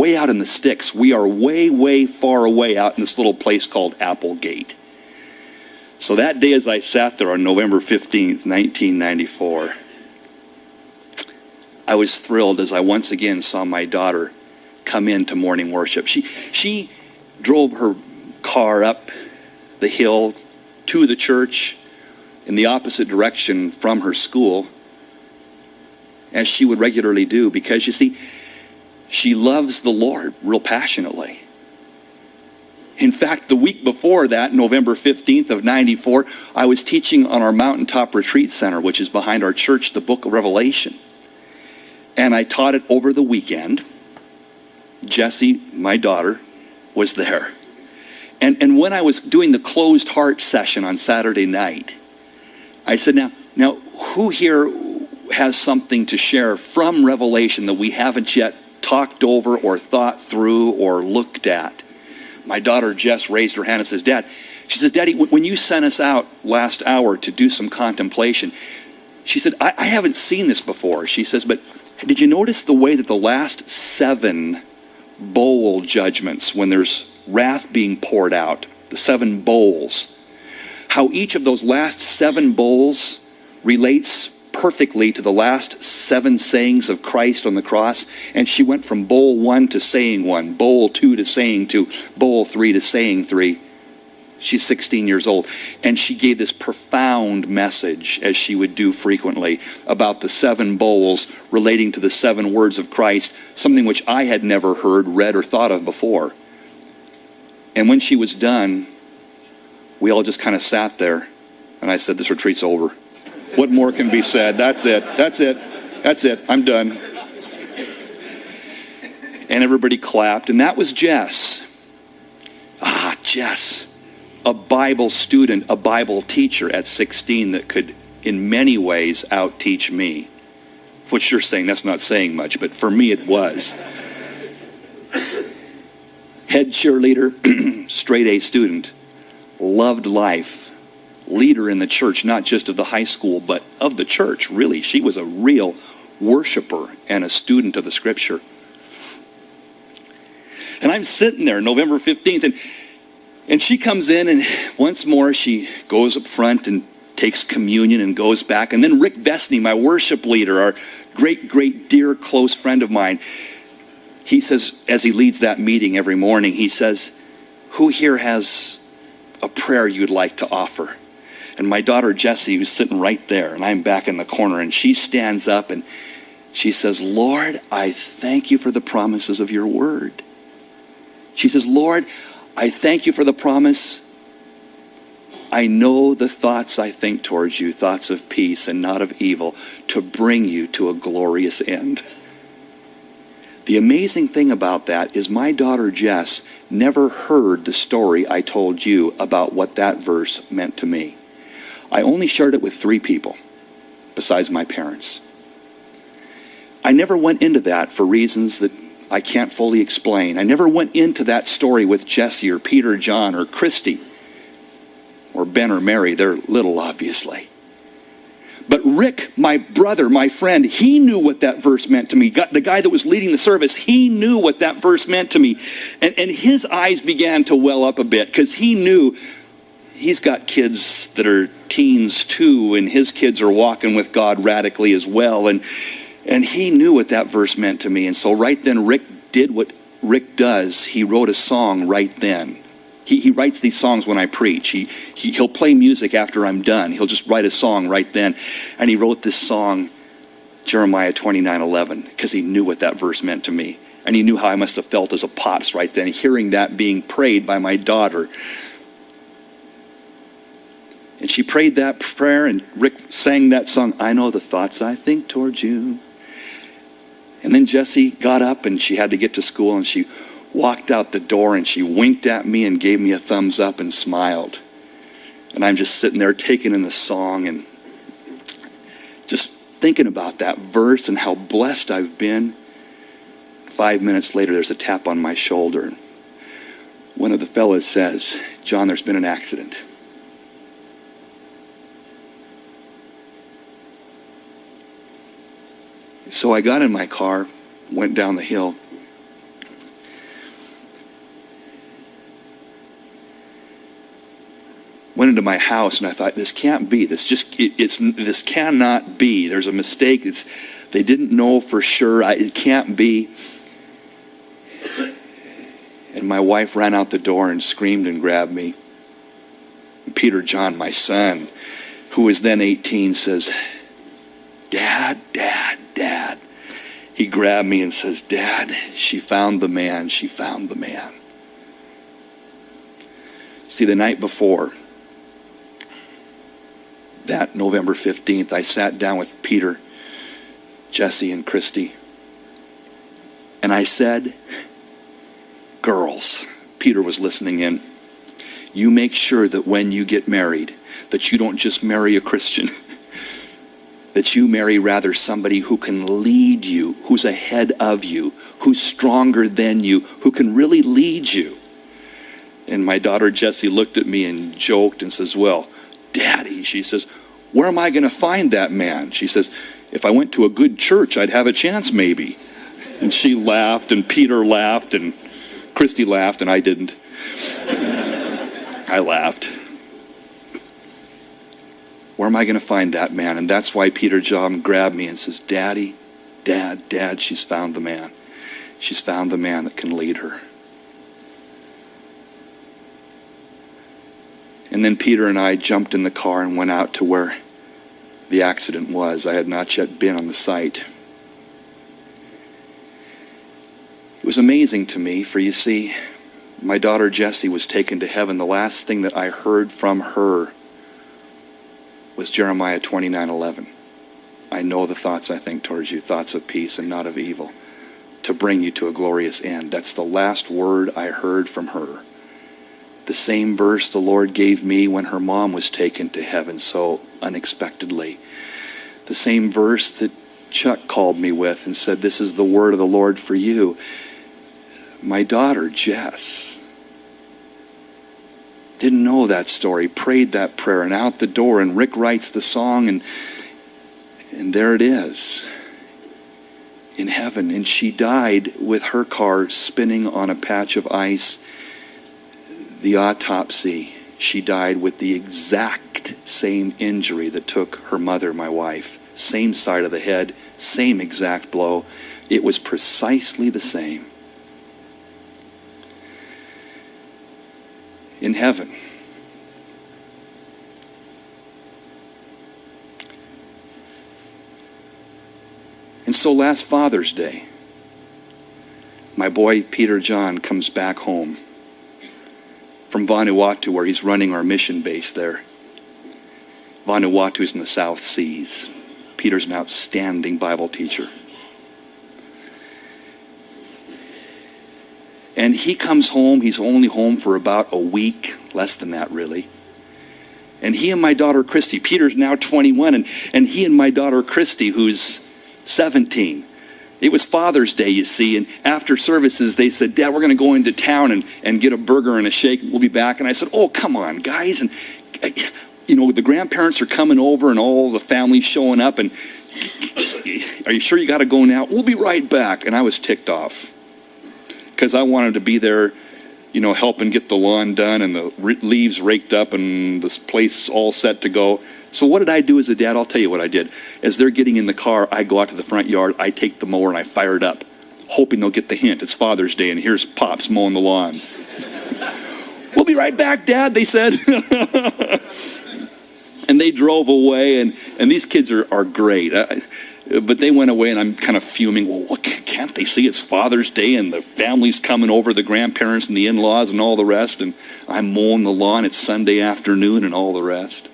way out in the sticks. We are way, way far away out in this little place called Applegate. So that day as I sat there on November 15th, 1994, I was thrilled as I once again saw my daughter come into morning worship. She drove her car up the hill to the church in the opposite direction from her school, as she would regularly do, because you see, she loves the Lord real passionately. In fact, the week before that, November 15th of 94, I was teaching on our Mountaintop Retreat Center, which is behind our church, the book of Revelation. And I taught it over the weekend. Jessie, my daughter, was there. And when I was doing the closed heart session on Saturday night, I said, now, who here has something to share from Revelation that we haven't yet talked over or thought through or looked at? My daughter Jess raised her hand and says, she says, Daddy, when you sent us out last hour to do some contemplation, she said, I haven't seen this before. She says, but did you notice the way that the last 7 bowl judgments, when there's wrath being poured out, the 7 bowls, how each of those last 7 bowls relates perfectly to the last 7 sayings of Christ on the cross? And she went from bowl 1 to saying 1, bowl 2 to saying 2, bowl 3 to saying 3. She's 16 years old. And she gave this profound message, as she would do frequently, about the 7 bowls relating to the 7 words of Christ, something which I had never heard, read, or thought of before. And when she was done, we all just kind of sat there, and I said, this retreat's over. What more can be said? That's it. That's it. That's it. I'm done. And everybody clapped, and that was Jess. Jess. A Bible student, a Bible teacher at 16 that could, in many ways, out-teach me. Which you're saying, that's not saying much, but for me it was. Head cheerleader, straight A student, loved life, leader in the church, not just of the high school, but of the church, really. She was a real worshiper and a student of the Scripture. And I'm sitting there November 15th, and she comes in, and once more she goes up front and takes communion and goes back. And then Rick Vesney, my worship leader, our great, great, dear, close friend of mine, he says, as he leads that meeting every morning, he says, who here has a prayer you'd like to offer? And my daughter Jessie was sitting right there, and I'm back in the corner, and she stands up and she says, Lord, I thank you for the promises of your word. She says, Lord, I thank you for the promise. I know the thoughts I think towards you, thoughts of peace and not of evil, to bring you to a glorious end. The amazing thing about that is my daughter Jess never heard the story I told you about what that verse meant to me. I only shared it with 3 people, besides my parents. I never went into that for reasons that I can't fully explain. I never went into that story with Jesse or Peter or John or Christy or Ben or Mary. They're little, obviously. But Rick, my brother, my friend, he knew what that verse meant to me. The guy that was leading the service, he knew what that verse meant to me. And his eyes began to well up a bit, because he knew he's got kids that are teens too, and his kids are walking with God radically as well. And he knew what that verse meant to me. And so right then, Rick did what Rick does. He wrote a song right then. He writes these songs when I preach. He'll play music after I'm done. He'll just write a song right then. And he wrote this song, Jeremiah 29:11, because he knew what that verse meant to me. And he knew how I must have felt as a pops right then, hearing that being prayed by my daughter. And she prayed that prayer, and Rick sang that song, I know the thoughts I think towards you. And then Jessie got up, and she had to get to school, and she walked out the door, and she winked at me and gave me a thumbs up and smiled. And I'm just sitting there taking in the song and just thinking about that verse and how blessed I've been. 5 minutes later, there's a tap on my shoulder. One of the fellas says, John, there's been an accident. So I got in my car, went down the hill. went into my house and I thought, this can't be. This cannot be. There's a mistake. They didn't know for sure. It can't be. And my wife ran out the door and screamed and grabbed me. And Peter John, my son, who was then 18, says, Dad, Dad, Dad. He grabbed me and says, Dad, she found the man. She found the man. See, the night before, that November 15th, I sat down with Peter, Jesse, and Christy. And I said, girls, Peter was listening in, you make sure that when you get married, that you don't just marry a Christian, that you marry rather somebody who can lead you, who's ahead of you, who's stronger than you, who can really lead you. And my daughter Jessie looked at me and joked and says, well, Daddy, she says, where am I going to find that man? She says, if I went to a good church, I'd have a chance maybe. And she laughed, and Peter laughed, and Christy laughed, and I didn't. I laughed. Where am I going to find that man? And that's why Peter John grabbed me and says, Daddy, Dad, Dad, she's found the man. She's found the man that can lead her. And then Peter and I jumped in the car and went out to where the accident was. I had not yet been on the site. It was amazing to me, for you see, my daughter Jessie was taken to heaven. The last thing that I heard from her was Jeremiah 29:11. I know the thoughts I think towards you, thoughts of peace and not of evil, to bring you to a glorious end. That's the last word I heard from her. The same verse the Lord gave me when her mom was taken to heaven so unexpectedly. The same verse that Chuck called me with and said, this is the word of the Lord for you. My daughter, Jess, didn't know that story, prayed that prayer, and out the door, and Rick writes the song, and there it is, in heaven. And she died with her car spinning on a patch of ice. The autopsy, she died with the exact same injury that took her mother, my wife. Same side of the head, same exact blow. It was precisely the same. In heaven. And so last Father's Day, my boy Peter John comes back home from Vanuatu, where he's running our mission base there. Vanuatu's in the South Seas. Peter's an outstanding Bible teacher. And he comes home. He's only home for about a week, less than that really. And he and my daughter Christy, Peter's now 21, and he and my daughter Christy, who's 17. It was Father's Day, you see, and after services they said, Dad, we're going to go into town and get a burger and a shake, and we'll be back. And I said, oh, come on, guys. And, you know, the grandparents are coming over and all the family's showing up, and are you sure you got to go now? We'll be right back. And I was ticked off because I wanted to be there, you know, helping get the lawn done and the leaves raked up and this place all set to go. So what did I do as a dad? I'll tell you what I did. As they're getting in the car, I go out to the front yard, I take the mower and I fire it up, hoping they'll get the hint. It's Father's Day and here's Pops mowing the lawn. We'll be right back, Dad, they said. And they drove away, and these kids are great. But they went away, and I'm kind of fuming. Well, what, can't they see it's Father's Day, and the family's coming over, the grandparents and the in-laws and all the rest, and I'm mowing the lawn, it's Sunday afternoon and all the rest.